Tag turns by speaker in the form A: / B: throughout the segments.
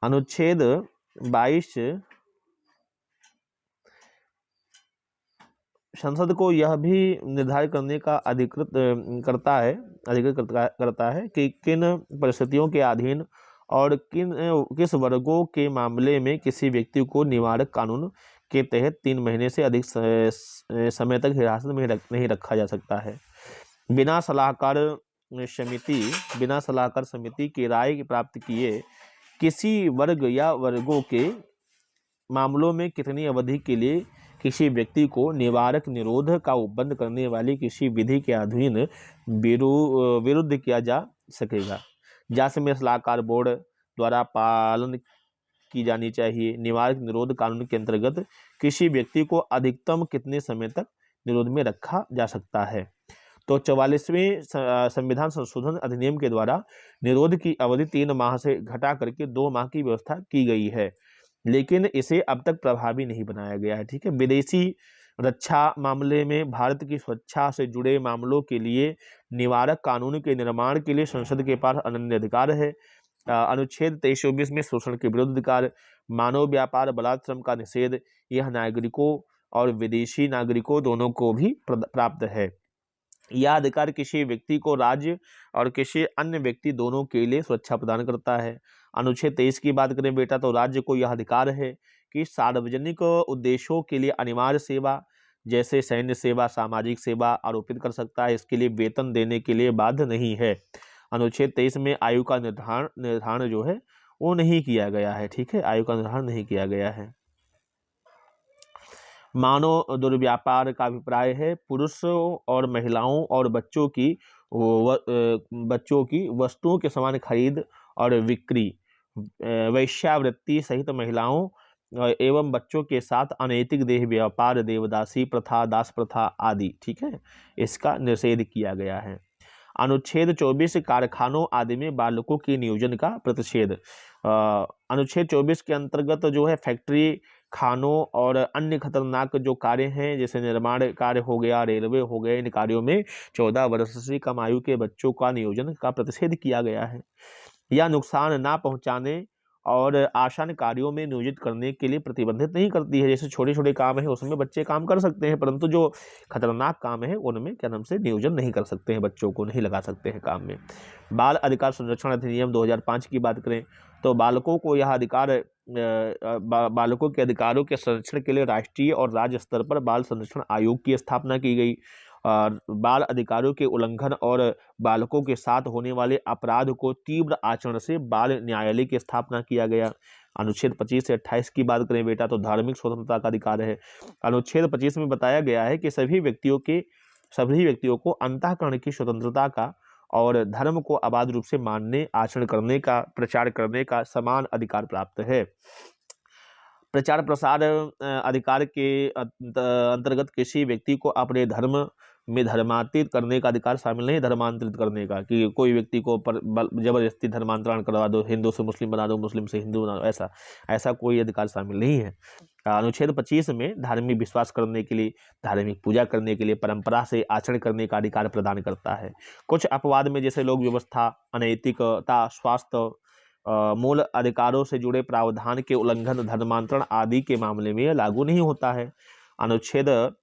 A: अनुच्छेद 22 संसद को यह भी निर्धारित करने का अधिकृत करता है कि किन परिस्थितियों के अधीन और किस वर्गों के मामले में किसी व्यक्ति को निवारक कानून के तहत 3 महीने से अधिक समय तक हिरासत में नहीं रखा जा सकता है। बिना सलाहकार समिति की राय की प्राप्त किए किसी वर्ग या वर्गों के मामलों में कितनी अवधि के लिए किसी व्यक्ति को निवारक निरोध का उपबंध करने वाली किसी विधि के अधीन विरुद्ध किया जा सकेगा, जैसे में सलाहकार बोर्ड द्वारा पालन की जानी चाहिए। निवारक निरोध कानून के अंतर्गत किसी व्यक्ति को अधिकतम कितने समय तक निरोध में रखा जा सकता है। तो 44वें संविधान संशोधन अधिनियम के द्वारा निरोध की अवधि 3 माह से घटा करके 2 माह की व्यवस्था की गई है, लेकिन इसे अब तक प्रभावी नहीं बनाया गया है। ठीक है। विदेशी रक्षा मामले में भारत की सुरक्षा से जुड़े मामलों के लिए निवारक कानून के निर्माण के लिए संसद के पास अनन्य अधिकार है। अनुच्छेद 23-24 में शोषण के विरुद्ध अधिकार, मानव व्यापार, बलात्कार, श्रम का निषेध, यह नागरिकों और विदेशी नागरिकों दोनों को भी प्राप्त है। यह अधिकार किसी व्यक्ति को राज्य और किसी अन्य व्यक्ति दोनों के लिए सुरक्षा प्रदान करता है। अनुच्छेद 23 की बात करें बेटा, तो राज्य को यह अधिकार है कि सार्वजनिक उद्देश्यों के लिए अनिवार्य सेवा जैसे सैन्य सेवा, सामाजिक सेवा आरोपित कर सकता है। इसके लिए वेतन देने के लिए बाध्य नहीं है। अनुच्छेद 23 में आयु का निर्धारण जो है वो नहीं किया गया है। ठीक है, आयु का निर्धारण नहीं किया गया है। मानव दुर्व्यापार का अभिप्राय है पुरुषों और महिलाओं और बच्चों की वस्तुओं के समान खरीद और बिक्री, वैश्यावृत्ति सहित महिलाओं एवं बच्चों के साथ अनैतिक देह व्यापार, देवदासी प्रथा, दास प्रथा आदि, ठीक है, इसका निषेध किया गया है। अनुच्छेद 24 कारखानों आदि में बालकों के नियोजन का प्रतिषेध। अनुच्छेद 24 के अंतर्गत जो है फैक्ट्री, खानों और अन्य खतरनाक जो कार्य हैं जैसे निर्माण कार्य हो गया, रेलवे हो गए, इन कार्यों में 14 वर्ष से कम आयु के बच्चों का नियोजन का प्रतिषेध किया गया है। यह नुकसान ना पहुंचाने और आसान कार्यों में नियोजित करने के लिए प्रतिबंधित नहीं करती है। जैसे छोटे छोटे काम है उसमें बच्चे काम कर सकते हैं, परंतु जो खतरनाक काम है उनमें क्या नाम से नियोजन नहीं कर सकते हैं, बच्चों को नहीं लगा सकते हैं काम में। बाल अधिकार संरक्षण अधिनियम 2005 की बात करें तो बालकों को यह अधिकार बालकों के अधिकारों के संरक्षण के लिए राष्ट्रीय और राज्य स्तर पर बाल संरक्षण आयोग की स्थापना की गई। और बाल अधिकारों के उल्लंघन और बालकों के साथ होने वाले अपराध को तीव्र आचरण से बाल न्यायालय की स्थापना किया गया। अनुच्छेद 25 से 28 की बात करें बेटा तो धार्मिक स्वतंत्रता का अधिकार है। अनुच्छेद 25 में बताया गया है कि सभी व्यक्तियों को अंतःकरण की स्वतंत्रता का और धर्म को अबाध रूप से मानने, आचरण करने का, प्रचार करने का समान अधिकार प्राप्त है। प्रचार प्रसार अधिकार के अंतर्गत किसी व्यक्ति को अपने धर्म में धर्मांतरित करने का अधिकार शामिल नहीं। धर्मांतरित करने का कि कोई व्यक्ति को जबरदस्ती धर्मांतरण करवा दो, हिंदू से मुस्लिम बना दो, मुस्लिम से हिंदू बना दो, ऐसा कोई अधिकार शामिल नहीं है। अनुच्छेद 25 में धार्मिक विश्वास करने के लिए, धार्मिक पूजा करने के लिए, परंपरा से आचरण करने का अधिकार प्रदान करता है। कुछ अपवाद में जैसे लोक व्यवस्था, अनैतिकता, स्वास्थ्य, मूल अधिकारों से जुड़े प्रावधान के उल्लंघन, धर्मांतरण आदि के मामले में यह लागू नहीं होता है। अनुच्छेद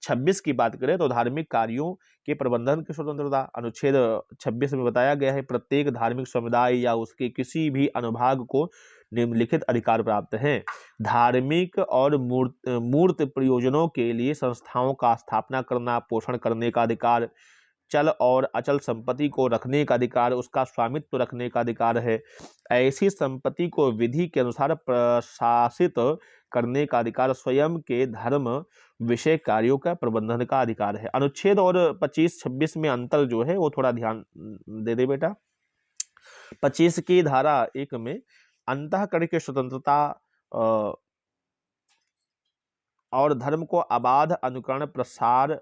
A: 26 की बात करें तो धार्मिक कार्यों के प्रबंधन की स्वतंत्रता। अनुच्छेद 26 में बताया गया है प्रत्येक धार्मिक समुदाय या उसके किसी भी अनुभाग को निम्नलिखित अधिकार प्राप्त हैं। धार्मिक और मूर्त प्रयोजनों के लिए संस्थाओं का स्थापना करना, पोषण करने का अधिकार, चल और अचल संपत्ति को रखने का अधिकार, उसका स्वामित्व रखने का अधिकार है। ऐसी संपत्ति को विधि के अनुसार प्रशासित करने का अधिकार, स्वयं के धर्म विषय कार्यों का प्रबंधन का अधिकार है। अनुच्छेद और 25-26 में अंतर जो है वो थोड़ा ध्यान दे बेटा। 25 की धारा 1 में अंतःकरण की स्वतंत्रता और धर्म को अबाध अनुकरण प्रसार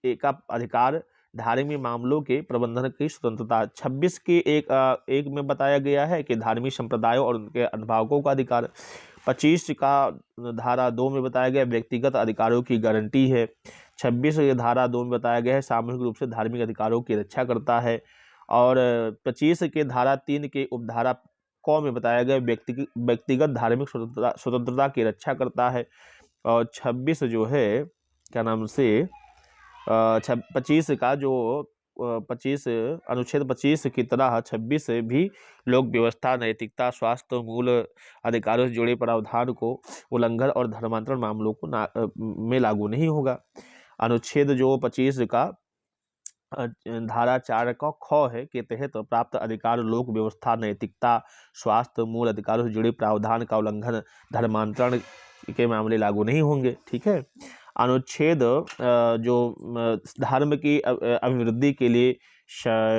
A: का अधिकार, धार्मिक मामलों के प्रबंधन की स्वतंत्रता। 26 के एक में बताया गया है कि धार्मिक संप्रदायों और उनके अनुभागों का अधिकार। 25 का धारा 2 में बताया गया व्यक्तिगत अधिकारों की गारंटी है। 26 के धारा 2 में बताया गया है सामूहिक रूप से धार्मिक अधिकारों की रक्षा करता है। और 25 के धारा 3 के उपधारा क में बताया गया व्यक्तिगत धार्मिक स्वतंत्रता की रक्षा करता है। और 26 जो है क्या नाम से 25 का जो 25 अनुच्छेद 25 की तरह 26 से भी लोक व्यवस्था, नैतिकता, स्वास्थ्य, मूल अधिकारों से जुड़े प्रावधान को उल्लंघन और धर्मांतरण मामलों को में लागू नहीं होगा। अनुच्छेद जो 25 का धारा 4 का ख है के तहत प्राप्त अधिकार लोक व्यवस्था, नैतिकता, स्वास्थ्य, मूल अधिकारों से जुड़े प्रावधान का उल्लंघन, धर्मांतरण के मामले लागू नहीं होंगे। ठीक है। अनुच्छेद जो धर्म की अभिवृद्धि के लिए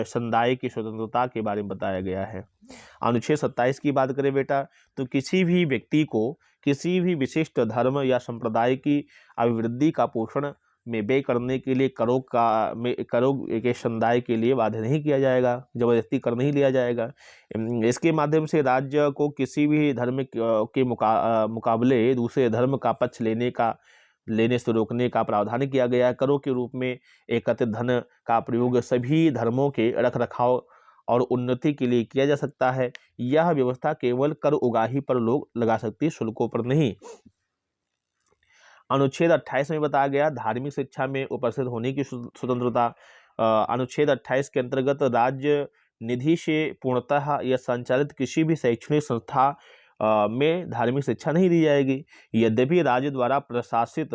A: समुदाय की स्वतंत्रता के बारे में बताया गया है। अनुच्छेद 27 की बात करें बेटा, तो किसी भी व्यक्ति को किसी भी विशिष्ट धर्म या संप्रदाय की अभिवृद्धि का पोषण में व्यय करने के लिए करों के समुदाय के लिए बाध्य नहीं किया जाएगा, जबरदस्ती कर नहीं लिया जाएगा। इसके माध्यम से राज्य को किसी भी धर्म के मुकाबले दूसरे धर्म का पक्ष लेने से रोकने का प्रावधान किया गया है। करों के रूप में एकत्रित धन का प्रयोग सभी धर्मों के रखरखाव और उन्नति के लिए किया जा सकता है। यह व्यवस्था केवल कर उगाही पर लोग लगा सकती है, शुल्कों पर नहीं। अनुच्छेद 28 में बताया गया धार्मिक शिक्षा में उपस्थित होने की स्वतंत्रता। अनुच्छेद 28 के अंतर्गत राज्य निधि से पूर्णतः या संचालित किसी भी शैक्षणिक संस्था में धार्मिक शिक्षा नहीं दी जाएगी। यद्यपि राज्य द्वारा प्रशासित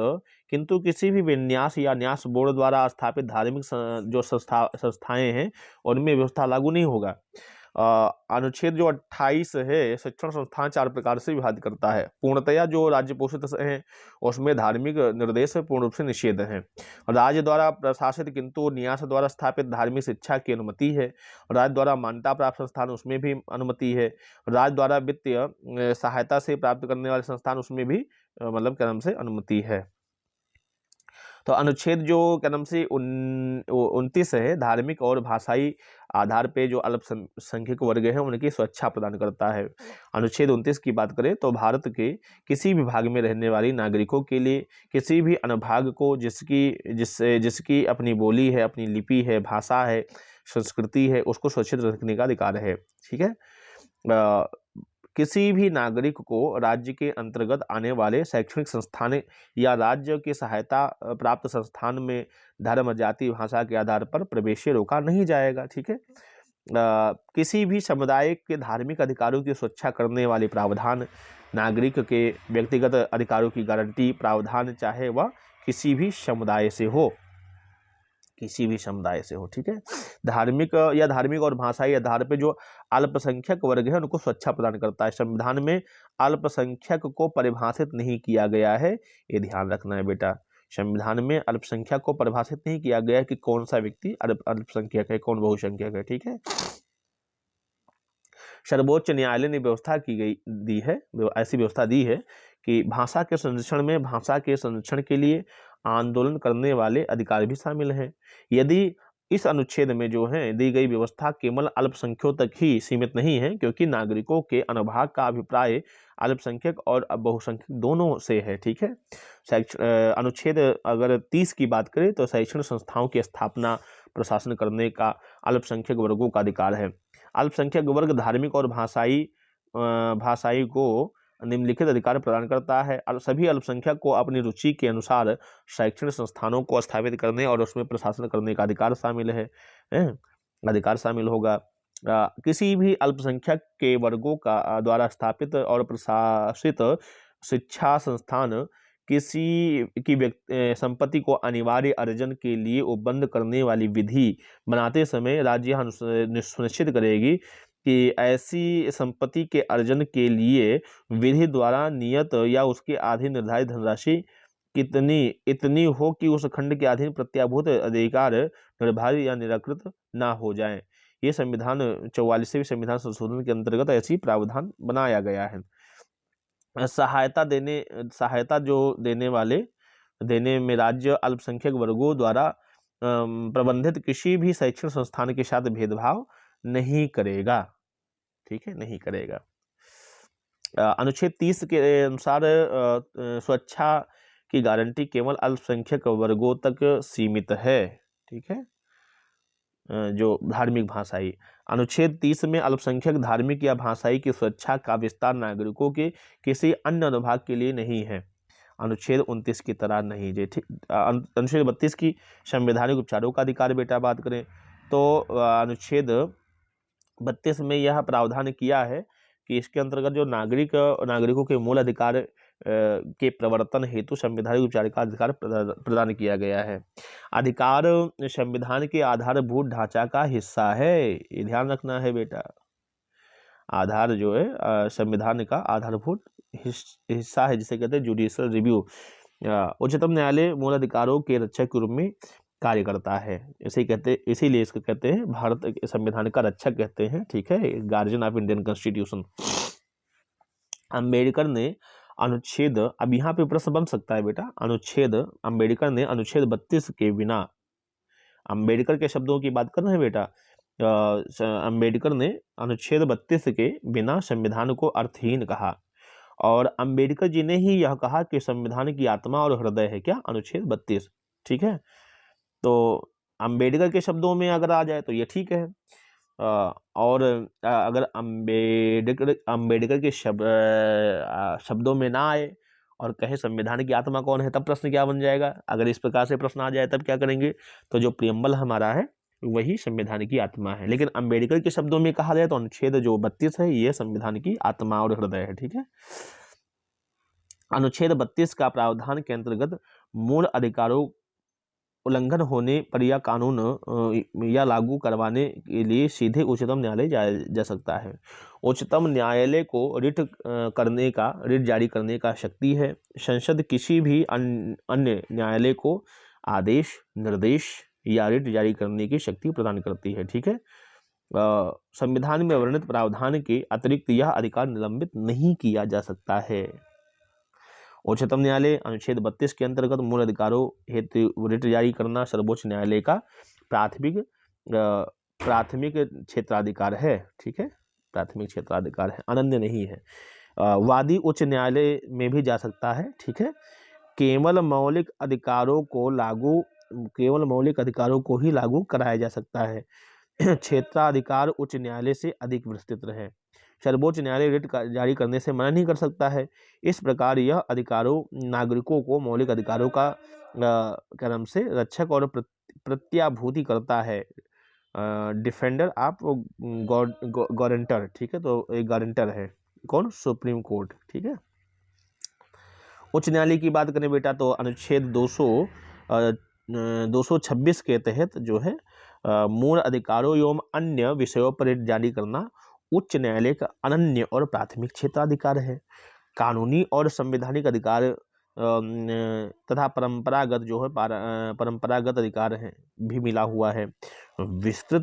A: किंतु किसी भी विन्यास या न्यास बोर्ड द्वारा स्थापित धार्मिक जो संस्थाएं हैं उनमें व्यवस्था लागू नहीं होगा। अनुच्छेद जो 28 है शिक्षण संस्थान 4 प्रकार से विभाजित करता है। पूर्णतया जो राज्य पोषित हैं उसमें धार्मिक निर्देश पूर्ण रूप से निषेध है। राज्य द्वारा प्रशासित किंतु न्यास द्वारा स्थापित धार्मिक शिक्षा की अनुमति है। राज्य द्वारा मान्यता प्राप्त संस्थान उसमें भी अनुमति है। राज्य द्वारा वित्तीय सहायता से प्राप्त करने वाले संस्थान उसमें भी मतलब क्या नाम से अनुमति है। तो अनुच्छेद जो क्या नाम से 29 है धार्मिक और भाषाई आधार पे जो अल्पसंख्यक वर्ग हैं उनकी सुरक्षा प्रदान करता है। अनुच्छेद 29 की बात करें तो भारत के किसी भी भाग में रहने वाली नागरिकों के लिए किसी भी अनुभाग को जिसकी अपनी बोली है, अपनी लिपि है, भाषा है, संस्कृति है, उसको सुरक्षित रखने का अधिकार है। ठीक है। किसी भी नागरिक को राज्य के अंतर्गत आने वाले शैक्षणिक संस्थान या राज्य की सहायता प्राप्त संस्थान में धर्म, जाति, भाषा के आधार पर प्रवेश रोका नहीं जाएगा। ठीक है। किसी भी समुदाय के धार्मिक अधिकारों की सुरक्षा करने वाले प्रावधान, नागरिक के व्यक्तिगत अधिकारों की गारंटी प्रावधान, चाहे वह किसी भी समुदाय से हो, किसी भी समुदाय से हो। ठीक है। धार्मिक और भाषाई आधार पे जो अल्पसंख्यक वर्ग है उनको सुरक्षा प्रदान करता है। संविधान में अल्पसंख्यक को परिभाषित नहीं किया गया है, ये ध्यान रखना है बेटा। संविधान में अल्पसंख्यक को परिभाषित नहीं किया गया है कि कौन सा व्यक्ति अल्पसंख्यक है, कौन बहुसंख्यक है। ठीक है। सर्वोच्च न्यायालय ने ऐसी व्यवस्था दी है कि भाषा के संरक्षण के लिए आंदोलन करने वाले अधिकार भी शामिल हैं। यदि इस अनुच्छेद में जो है दी गई व्यवस्था केवल अल्पसंख्यकों तक ही सीमित नहीं है, क्योंकि नागरिकों के अनुभाग का अभिप्राय अल्पसंख्यक और बहुसंख्यक दोनों से है। ठीक है। अनुच्छेद अगर 30 की बात करें तो शैक्षणिक संस्थाओं की स्थापना, प्रशासन करने का अल्पसंख्यक वर्गों का अधिकार है। अल्पसंख्यक वर्ग धार्मिक और भाषाई को निम्नलिखित अधिकार प्रदान करता है। सभी अल्पसंख्यक को अपनी रुचि के अनुसार शैक्षणिक संस्थानों को स्थापित करने और उसमें प्रशासन करने का अधिकार शामिल है। अधिकार शामिल होगा। किसी भी अल्पसंख्यक के वर्गों का द्वारा स्थापित और प्रशासित शिक्षा संस्थान किसी की संपत्ति को अनिवार्य अर्जन के लिए उपबंध करने वाली विधि बनाते समय राज्य सुनिश्चित करेगी कि ऐसी संपत्ति के अर्जन के लिए विधि द्वारा नियत या उसके अधीन निर्धारित धनराशि इतनी हो कि उस खंड के अधीन प्रत्याभूत अधिकार निर्धारित या निराकृत ना हो जाए। ये संविधान 44वें संविधान संशोधन के अंतर्गत ऐसी प्रावधान बनाया गया है। सहायता जो देने में राज्य अल्पसंख्यक वर्गों द्वारा प्रबंधित किसी भी शैक्षणिक संस्थान के साथ भेदभाव नहीं करेगा। ठीक है, नहीं करेगा। अनुच्छेद 30 के अनुसार सुरक्षा की गारंटी केवल अल्पसंख्यक वर्गों तक सीमित है। ठीक है। जो धार्मिक भाषाई। अनुच्छेद 30 में अल्पसंख्यक धार्मिक या भाषाई की सुरक्षा का विस्तार नागरिकों के किसी अन्य अनुभाग के लिए नहीं है। अनुच्छेद 29 की तरह नहीं जी, ठीक। अनुच्छेद 32 की संवैधानिक उपचारों का अधिकार बेटा बात करें तो अनुच्छेद 32 में यह प्रावधान किया है कि इसके अंतर्गत जो नागरिकों के मूल अधिकार के प्रवर्तन हेतु संवैधानिक उपचार का अधिकार प्रदान किया गया है। अधिकार संविधान के आधारभूत ढांचा का हिस्सा है, ये ध्यान रखना है बेटा। आधार जो है संविधान का आधारभूत हिस्सा है, जिसे कहते हैं जुडिशियल रिव्यू। उच्चतम न्यायालय मूल अधिकारों के रक्षक के रूप में कार्य करता है, इसीलिए इसको कहते हैं भारत के संविधान का रक्षक कहते हैं, ठीक है, guardian of Indian constitution. Ambedkar ने अनुच्छेद, अब यहाँ पे प्रश्न बन सकता है बेटा, अम्बेडकर ने अनुच्छेद 32 के बिना, अम्बेडकर के शब्दों की बात कर रहे हैं बेटा, अम्बेडकर ने अनुच्छेद 32 के बिना संविधान को अर्थहीन कहा, और अम्बेडकर जी ने ही यह कहा कि संविधान की आत्मा और हृदय है क्या, अनुच्छेद 32, ठीक है। तो अम्बेडकर के शब्दों में अगर आ जाए तो ये ठीक है, और अगर अम्बेडकर के शब्दों में ना आए और कहे संविधान की आत्मा कौन है, तब प्रश्न क्या बन जाएगा। अगर इस प्रकार से प्रश्न आ जाए तब क्या करेंगे, तो जो प्रियम्बल हमारा है वही संविधान की आत्मा है, लेकिन अम्बेडकर के शब्दों में कहा जाए तो अनुच्छेद जो 32 है ये संविधान की आत्मा और हृदय है, ठीक है। अनुच्छेद 32 का प्रावधान के अंतर्गत मूल अधिकारों उल्लंघन होने पर यह कानून या लागू करवाने के लिए सीधे उच्चतम न्यायालय जाया जा सकता है। उच्चतम न्यायालय को रिट जारी करने का शक्ति है। संसद किसी भी अन्य न्यायालय को आदेश, निर्देश या रिट जारी करने की शक्ति प्रदान करती है, ठीक है। संविधान में वर्णित प्रावधान के अतिरिक्त यह अधिकार निलंबित नहीं किया जा सकता है। उच्चतम न्यायालय अनुच्छेद 32 के अंतर्गत मूल अधिकारों हेतु रिट जारी करना सर्वोच्च न्यायालय का प्राथमिक क्षेत्राधिकार है, ठीक है, प्राथमिक क्षेत्राधिकार है, अनन्य नहीं है। वादी उच्च न्यायालय में भी जा सकता है, ठीक है। केवल मौलिक अधिकारों को ही लागू कराया जा सकता है। क्षेत्राधिकार उच्च न्यायालय से अधिक विस्तृत है। सर्वोच्च न्यायालय रिट जारी करने से मना नहीं कर सकता है। इस प्रकार यह अधिकारों नागरिकों को मौलिक अधिकारों का क्रम से रक्षक और प्रत्याभूति करता है। डिफेंडर ऑफ गारंटर, ठीक है, तो एक गारंटर है कौन, सुप्रीम कोर्ट, ठीक है। उच्च न्यायालय की बात करें बेटा तो अनुच्छेद 226 के तहत जो है मूल अधिकारों एवं अन्य विषयों पर रिट जारी करना उच्च न्यायालय का अनन्य और प्राथमिक क्षेत्राधिकार है। कानूनी और संवैधानिक अधिकार तथा परंपरागत अधिकार है भी मिला हुआ है। विस्तृत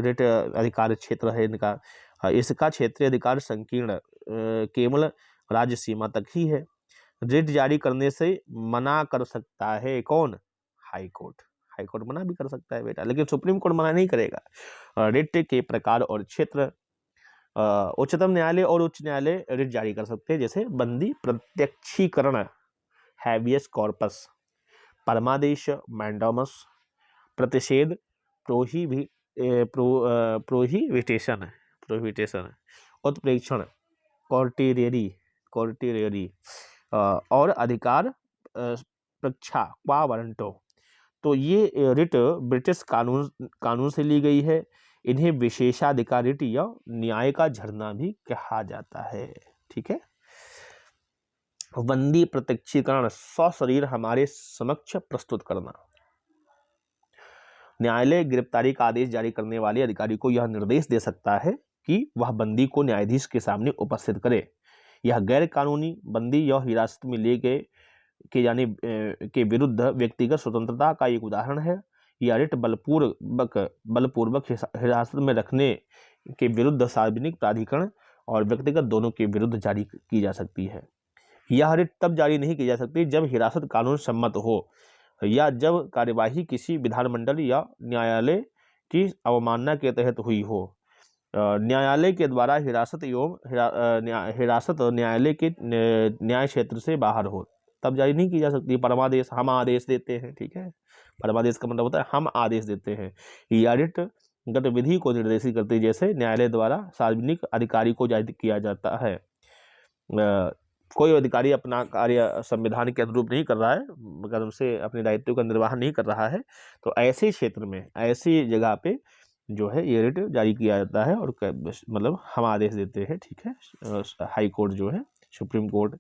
A: रिट अधिकार क्षेत्र है इनका। इसका क्षेत्रीय अधिकार संकीर्ण केवल राज्य सीमा तक ही है। रिट जारी करने से मना कर सकता है कौन, हाई कोर्ट। हाई कोर्ट मना भी कर सकता है बेटा, लेकिन सुप्रीम कोर्ट मना नहीं करेगा। रिट के प्रकार और क्षेत्र, उच्चतम न्यायालय और उच्च न्यायालय रिट जारी कर सकते हैं, जैसे बंदी प्रत्यक्षीकरण, हैबियस कॉर्पस, परमादेश, मैंडामस, प्रतिषेध, प्रोहिबिटेशन, उत्प्रेक्षण, कॉर्टेरियरी और अधिकार प्रक्षा क्वा वारंटो। तो ये रिट ब्रिटिश कानून से ली गई है। इन्हें विशेषाधिकार रिट या न्याय का झरना भी कहा जाता है, ठीक है। बंदी प्रत्यक्षीकरण, सशरीर हमारे समक्ष प्रस्तुत करना। न्यायालय गिरफ्तारी का आदेश जारी करने वाले अधिकारी को यह निर्देश दे सकता है कि वह बंदी को न्यायाधीश के सामने उपस्थित करे। यह गैर कानूनी बंदी या हिरासत में ले गए के जाने के विरुद्ध व्यक्तिगत स्वतंत्रता का एक उदाहरण है। यह रिट बलपूर्वक हिरासत में रखने के विरुद्ध सार्वजनिक प्राधिकरण और व्यक्तिगत दोनों के विरुद्ध जारी की जा सकती है। यह रिट तब जारी नहीं की जा सकती जब हिरासत कानून सम्मत हो या जब कार्यवाही किसी विधानमंडल या न्यायालय की अवमानना के तहत हुई हो। न्यायालय के द्वारा हिरासत न्यायालय के न्याय क्षेत्र से बाहर हो तब जारी नहीं की जा सकती। परमादेश हम आदेश देते हैं, ठीक है, परमादेश का मतलब होता है हम आदेश देते हैं। यह रिट गतिविधि को निर्देशित करती है, जैसे न्यायालय द्वारा सार्वजनिक अधिकारी को जारी किया जाता है। कोई अधिकारी अपना कार्य संविधान के अनुरूप नहीं कर रहा है, मगर उसे अपने दायित्व का निर्वाह नहीं कर रहा है, तो ऐसे क्षेत्र में, ऐसी जगह पे जो है ये रिट जारी किया जाता है और मतलब हम आदेश देते हैं। ठीक है, हाई कोर्ट जो है, सुप्रीम कोर्ट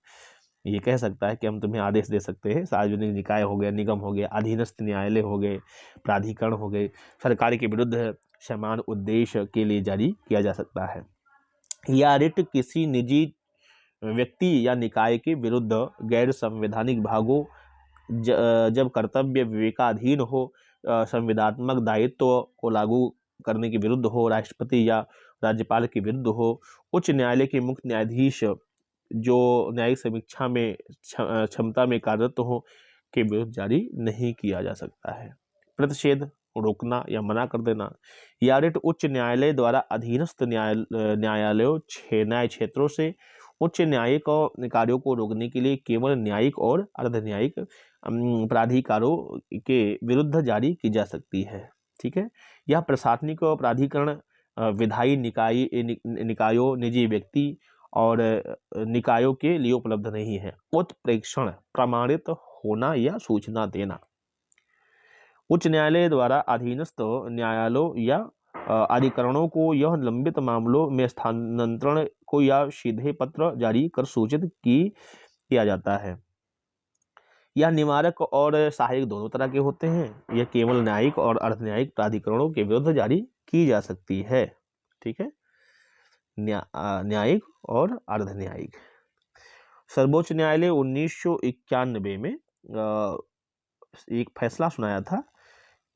A: ये कह सकता है कि हम तुम्हें आदेश दे सकते हैं। सार्वजनिक निकाय हो गया, निगम हो गया, अधीनस्थ न्यायालय हो गए, प्राधिकरण हो गए, सरकार के विरुद्ध समान उद्देश्य के लिए जारी किया जा सकता है। यह रिट किसी निजी व्यक्ति या निकाय के विरुद्ध गैर संवैधानिक भागों, जब कर्तव्य विवेकाधीन हो, संविधानात्मक दायित्व को लागू करने के विरुद्ध हो, राष्ट्रपति या राज्यपाल के विरुद्ध हो, उच्च न्यायालय के मुख्य न्यायाधीश जो न्यायिक समीक्षा में क्षमता में कार्यरत हो के विरुद्ध जारी नहीं किया जा सकता है। प्रतिषेध, रोकना या मना कर देना। यह रिट उच्च न्यायालय द्वारा अधीनस्थ न्यायालयों, न्याय क्षेत्रों से उच्च न्यायिक कार्यों को रोकने के लिए केवल न्यायिक और अर्ध न्यायिक प्राधिकारों के विरुद्ध जारी की जा सकती है। ठीक है, यह प्रशासनिक प्राधिकरण, विधायी निकायों, निजी व्यक्ति और निकायों के लिए उपलब्ध नहीं है। उत्प्रेक्षण, प्रमाणित होना या सूचना देना। उच्च न्यायालय द्वारा अधीनस्थ न्यायालयों या अधिकरणों को यह लंबित मामलों में स्थानांतरण को या सीधे पत्र जारी कर सूचित किया जाता है। यह निवारक और सहायक दोनों तरह के होते हैं। यह केवल न्यायिक और अर्धन्यायिक प्राधिकरणों के विरुद्ध जारी की जा सकती है। ठीक है, न्यायिक और अर्धन्यायिक। सर्वोच्च न्यायालय 1991 में एक फैसला सुनाया था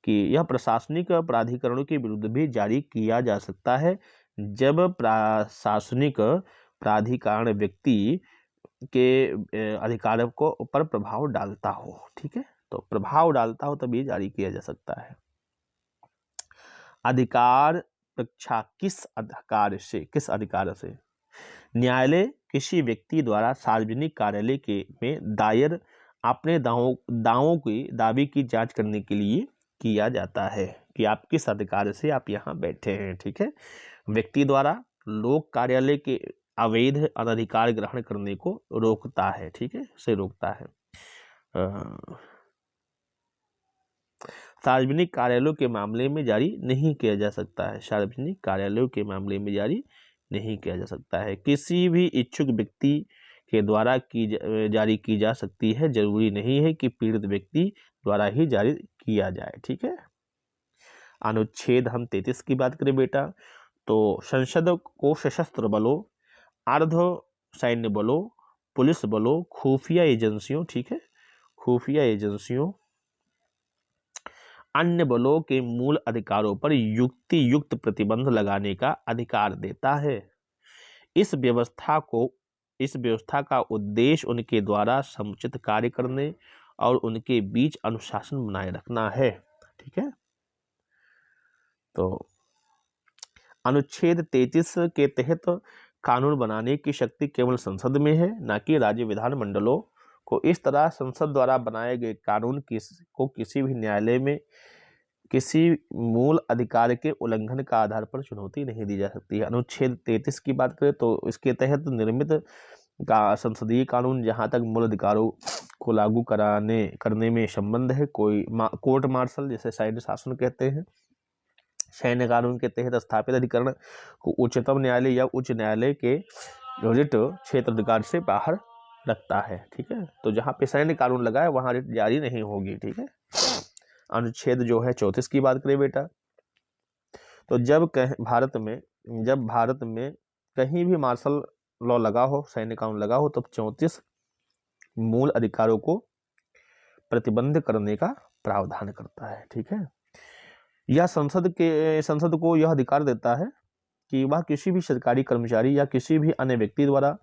A: कि यह प्रशासनिक प्राधिकरणों के विरुद्ध भी जारी किया जा सकता है जब प्रशासनिक प्राधिकरण व्यक्ति के अधिकार को ऊपर प्रभाव डालता हो। ठीक है, तो प्रभाव डालता हो तभी जारी किया जा सकता है। अधिकार रक्षा किस अधिकार से? न्यायालय किसी व्यक्ति द्वारा सार्वजनिक कार्यालय में दायर अपने दावे की जांच करने के लिए किया जाता है कि आप किस अधिकार से आप यहाँ बैठे हैं। ठीक है, व्यक्ति द्वारा लोक कार्यालय के अवैध अनधिकार ग्रहण करने को रोकता है। ठीक है, से रोकता है। सार्वजनिक कार्यालयों के मामले में जारी नहीं किया जा सकता है। सार्वजनिक कार्यालयों के मामले में जारी नहीं किया जा सकता है। किसी भी इच्छुक व्यक्ति के द्वारा जारी की जा सकती है, जरूरी नहीं है कि पीड़ित व्यक्ति द्वारा ही जारी किया जाए। ठीक है, अनुच्छेद हम 33 की बात करें बेटा, तो संसद को सशस्त्र बलों, अर्ध सैन्य बलों, पुलिस बलों, खुफिया एजेंसियों, ठीक है, खुफिया एजेंसियों, अन्य बलों के मूल अधिकारों पर युक्त प्रतिबंध लगाने का अधिकार देता है। इस व्यवस्था का उद्देश्य उनके द्वारा समुचित कार्य करने और उनके बीच अनुशासन बनाए रखना है। ठीक है, तो अनुच्छेद 33 के तहत कानून बनाने की शक्ति केवल संसद में है, न कि राज्य विधानमंडलों को। इस तरह संसद द्वारा बनाए गए कानून को किसी भी न्यायालय में किसी मूल अधिकार के उल्लंघन का आधार पर चुनौती नहीं दी जा सकती है। अनुच्छेद 33 की बात करें तो इसके तहत निर्मित का संसदीय कानून जहां तक मूल अधिकारों को लागू करने में संबंध है, कोई कोर्ट मार्शल जिसे सैन्य शासन कहते हैं, सैन्य कानून के तहत स्थापित अधिकरण को उच्चतम न्यायालय या उच्च न्यायालय के रिट क्षेत्र अधिकार से बाहर रखता है। ठीक है, तो जहां पे सैन्य कानून लगा है वहां रिट जारी नहीं होगी। ठीक है, अनुच्छेद जो है 34 की बात करें बेटा, तो जब भारत में कहीं भी मार्शल लॉ लगा हो, सैन्य कानून लगा हो, तब 34 मूल अधिकारों को प्रतिबंध करने का प्रावधान करता है। ठीक है, यह संसद को यह अधिकार देता है कि वह किसी भी सरकारी कर्मचारी या किसी भी अन्य व्यक्ति द्वारा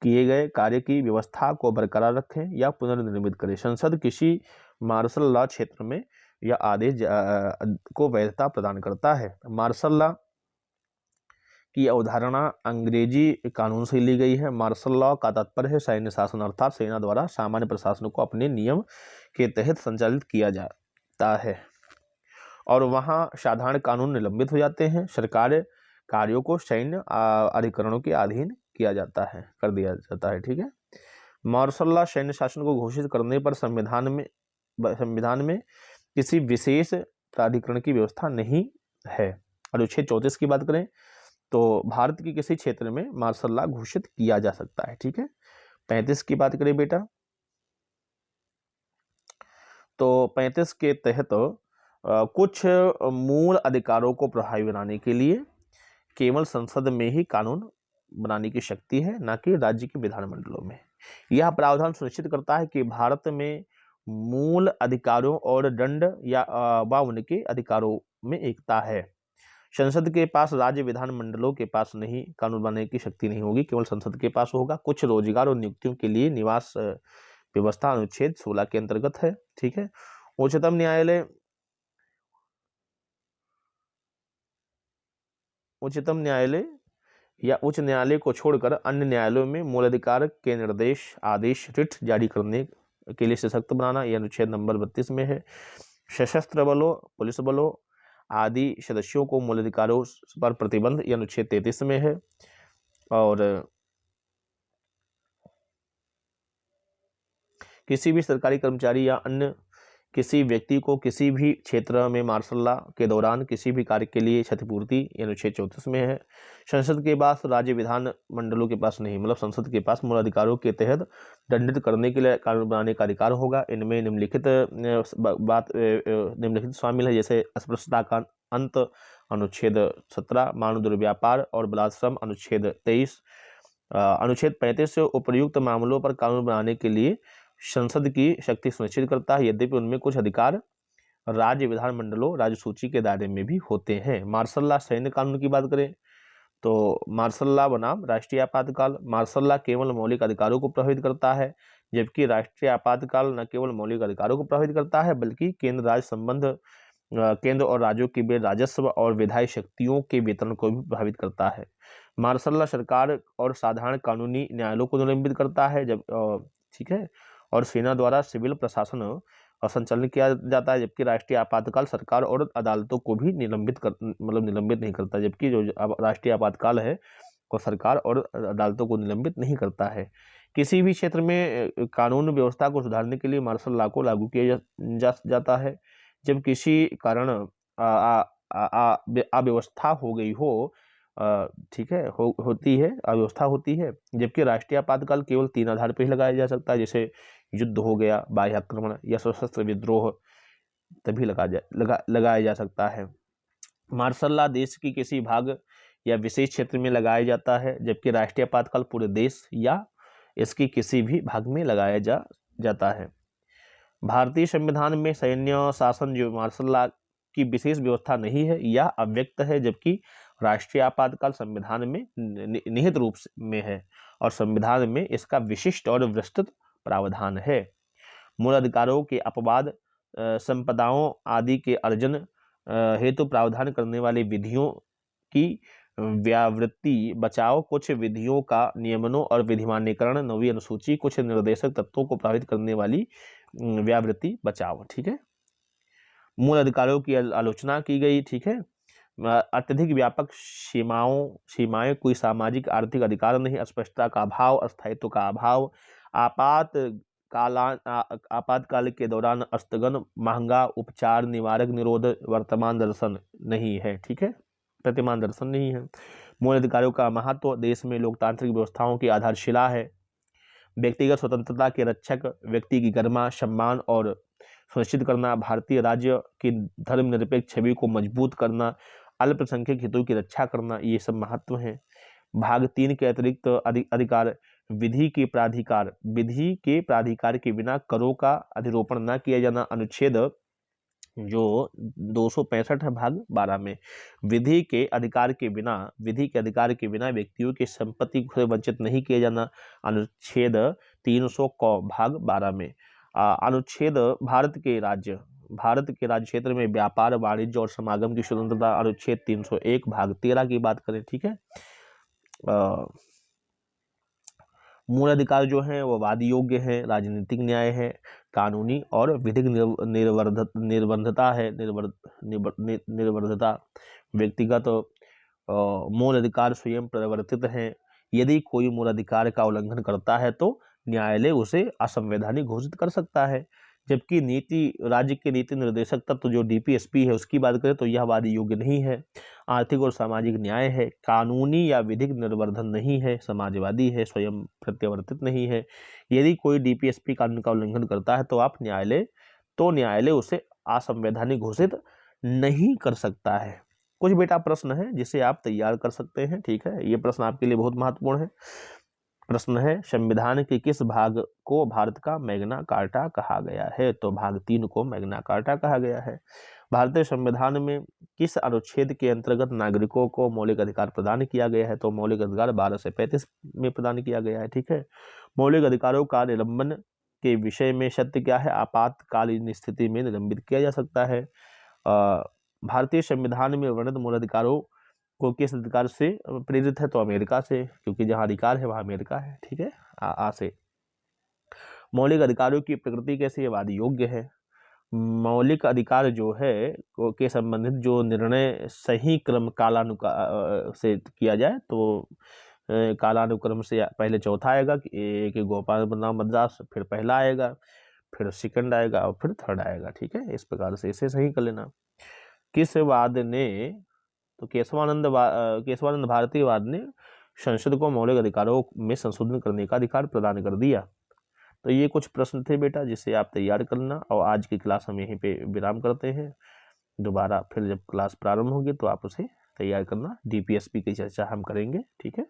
A: किए गए कार्य की व्यवस्था को बरकरार रखें या पुनर्निर्मित करें। संसद किसी मार्शल लॉ क्षेत्र में यह आदेश को वैधता प्रदान करता है। मार्शल लॉ की अवधारणा अंग्रेजी कानून से ली गई है। मार्शल लॉ का तात्पर्य है सैन्य शासन, अर्थात सेना द्वारा सामान्य प्रशासन को अपने नियम के तहत संचालित किया सकता है और वहाँ साधारण कानून निलंबित हो जाते हैं। सरकार कार्यों को सैन्य अधिकरणों के अधीन किया जाता है, कर दिया जाता है। ठीक है। मार्शल लॉ सैन्य शासन को घोषित करने पर संविधान में किसी विशेष प्राधिकरण की व्यवस्था नहीं है। अनुच्छेद 34 की बात करें तो भारत के किसी क्षेत्र में मार्शल लॉ घोषित किया जा सकता है। ठीक है। 35 की बात करें बेटा तो 35 के तहत कुछ मूल अधिकारों को प्रभावी बनाने के लिए केवल संसद में ही कानून बनाने की शक्ति है, ना कि राज्य के विधानमंडलों में। यह प्रावधान सुनिश्चित करता है कि भारत में मूल अधिकारों और दंड या उनके अधिकारों में एकता है। संसद के पास राज्य विधानमंडलों के पास नहीं कानून बनाने की शक्ति नहीं होगी, केवल संसद के पास होगा। कुछ रोजगार और नियुक्तियों के लिए निवास व्यवस्था अनुच्छेद 16 के अंतर्गत है। ठीक है। उच्चतम न्यायालय या उच्च न्यायालय को छोड़कर अन्य न्यायालयों में मूलाधिकार के निर्देश आदेश रिट जारी करने के लिए सशक्त बनाना, यह अनुच्छेद नंबर 32 में है। सशस्त्र बलों पुलिस बलों आदि सदस्यों को मूलाधिकारों पर प्रतिबंध, यह अनुच्छेद 33 में है। और किसी भी सरकारी कर्मचारी या अन्य किसी व्यक्ति को किसी भी क्षेत्र में मार्शल लॉ के दौरान किसी भी कार्य के लिए क्षतिपूर्ति अनुच्छेद 34 में है। संसद के पास राज्य विधान मंडलों के पास नहीं, मतलब संसद के पास मूल अधिकारों के तहत दंडित करने के लिए कानून बनाने का अधिकार होगा। इनमें निम्नलिखित शामिल है, जैसे अस्पृश्यता का अंत अनुच्छेद 17, मानव दुर्व्यापार और बलात्श्रम अनुच्छेद 23। अनुच्छेद 35 से उपर्युक्त मामलों पर कानून बनाने के लिए संसद की शक्ति सुनिश्चित करता है, यद्यपि उनमें कुछ अधिकार राज्य विधानमंडलों राज्य सूची के दायरे में भी होते हैं। मार्शल लॉ सैन्य कानून की बात करें तो मार्शल लॉ बनाम राष्ट्रीय आपातकाल। मार्शल लॉ केवल मौलिक अधिकारों को प्रभावित करता है, जबकि राष्ट्रीय आपातकाल न केवल मौलिक अधिकारों को प्रभावित करता है बल्कि केंद्र और राज्यों के बीच राजस्व और विधायी शक्तियों के वितरण को भी प्रभावित करता है। मार्शल लॉ सरकार और साधारण कानूनी न्यायालयों को निलंबित करता है, ठीक है, और सेना द्वारा सिविल प्रशासन संचालन किया जाता है, जबकि राष्ट्रीय आपातकाल सरकार और अदालतों को भी निलंबित नहीं करता, जबकि जो राष्ट्रीय आपातकाल है वो सरकार और अदालतों को निलंबित नहीं करता है। किसी भी क्षेत्र में कानून व्यवस्था को सुधारने के लिए मार्शल लॉ को लागू किया जाता है। जब किसी कारण अव्यवस्था हो गई हो, ठीक है, होती है अव्यवस्था होती है, जबकि राष्ट्रीय आपातकाल केवल 3 आधार पर ही लगाया जा सकता है, जैसे युद्ध हो गया, बाह्य आक्रमण या सशस्त्र विद्रोह, तभी लगाया जा सकता है। मार्शल लॉ देश की किसी भाग या विशेष क्षेत्र में लगाया जाता है, जबकि राष्ट्रीय आपातकाल पूरे देश या इसकी किसी भी भाग में लगाया जाता है। भारतीय संविधान में सैन्य शासन जो मार्शल लॉ की विशेष व्यवस्था नहीं है, यह अव्यक्त है, जबकि राष्ट्रीय आपातकाल संविधान में निहित रूप में है और संविधान में इसका विशिष्ट और विस्तृत प्रावधान है। मूल अधिकारों के अपवाद, संपदाओं आदि के अर्जन हेतु प्रावधान करने वाली विधियों की व्यावृत्ति बचाव, कुछ विधियों का नियमनों और विधिमान्यकरण, 9वीं अनुसूची, कुछ निर्देशक तत्वों को प्रभावित करने वाली व्यावृत्ति बचाव। ठीक है। मूल अधिकारों की आलोचना की गई। ठीक है। अत्यधिक व्यापक सीमाएं कोई सामाजिक आर्थिक अधिकार नहीं, अस्पष्टता का अभाव, अस्थायित्व का अभाव, आपातकाल के दौरान स्थगन, महंगा उपचार, निवारक निरोध, वर्तमान दर्शन नहीं है। ठीक है, प्रतिमान दर्शन नहीं है। मूल अधिकारों का महत्व देश में लोकतांत्रिक व्यवस्थाओं की आधारशिला है। व्यक्तिगत स्वतंत्रता के रक्षक, व्यक्ति की गरिमा, सम्मान और सुनिश्चित करना, भारतीय राज्य की धर्मनिरपेक्ष छवि को मजबूत करना, अल्पसंख्यक हितों की रक्षा करना, ये सब महत्व हैं। भाग 3 के अतिरिक्त अधिकार, विधि के प्राधिकार के बिना करों का अधिरोपण न किया जाना, अनुच्छेद जो 265 है भाग 12 में। विधि के अधिकार के बिना व्यक्तियों की संपत्ति से वंचित नहीं किया जाना, अनुच्छेद 300 क भाग 12 में। अनुच्छेद भारत के राज्य क्षेत्र में व्यापार, वाणिज्य और समागम की स्वतंत्रता, अनुच्छेद 301 भाग 13 की बात करें। ठीक है। मूल अधिकार जो हैं वो वाद योग्य है, राजनीतिक न्याय है, कानूनी और विधिक निर्बंधता है, निर्बंधता। व्यक्तिगत मूल अधिकार स्वयं प्रवर्तित हैं। यदि कोई मूल अधिकार का उल्लंघन करता है तो न्यायालय उसे असंवैधानिक घोषित कर सकता है। जबकि राज्य के नीति निर्देशक तत्व जो डीपीएसपी है उसकी बात करें तो यह वाद योग्य नहीं है। आर्थिक और सामाजिक न्याय है, कानूनी या विधिक निर्वर्धन नहीं है, समाजवादी है, स्वयं प्रत्यावर्तित नहीं है। यदि कोई डीपीएसपी कानून का उल्लंघन करता है तो न्यायालय उसे असंवैधानिक घोषित नहीं कर सकता है। कुछ बेटा प्रश्न है जिसे आप तैयार कर सकते हैं, ठीक है। ये प्रश्न आपके लिए बहुत महत्वपूर्ण है। प्रश्न है, संविधान के किस भाग को भारत का मैग्ना कार्टा कहा गया है? तो भाग 3 को मैग्ना कार्टा कहा गया है। भारतीय संविधान में किस अनुच्छेद के अंतर्गत नागरिकों को मौलिक अधिकार प्रदान किया गया है? तो मौलिक अधिकार 12 से 35 में प्रदान किया गया है, ठीक है। मौलिक अधिकारों का निलंबन के विषय में सत्य क्या है? आपातकालीन स्थिति में निलंबित किया जा सकता है। भारतीय संविधान में वर्णित मूल अधिकारों को किस अधिकार से प्रेरित है? तो अमेरिका से, क्योंकि जहां अधिकार है वहां अमेरिका है, ठीक है। आ से मौलिक अधिकारों की प्रकृति कैसी है? वाद योग्य है। मौलिक अधिकार जो है के संबंधित जो निर्णय सही क्रम से किया जाए तो कालानुक्रम से पहले चौथा आएगा कि गोपाल बनाम मद्रास, फिर पहला आएगा, फिर सेकंड आएगा और फिर थर्ड आएगा, ठीक है। इस प्रकार से इसे सही कर लेना। किस वाद ने तो केशवानंद भारतीयवाद ने संसद को मौलिक अधिकारों में संशोधन करने का अधिकार प्रदान कर दिया। तो ये कुछ प्रश्न थे बेटा जिसे आप तैयार करना, और आज की क्लास हम यहीं पे विराम करते हैं। दोबारा फिर जब क्लास प्रारंभ होगी तो आप उसे तैयार करना। डीपीएसपी की चर्चा हम करेंगे, ठीक है।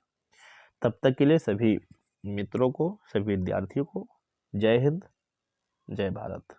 A: तब तक के लिए सभी मित्रों को, सभी विद्यार्थियों को जय हिंद, जय भारत।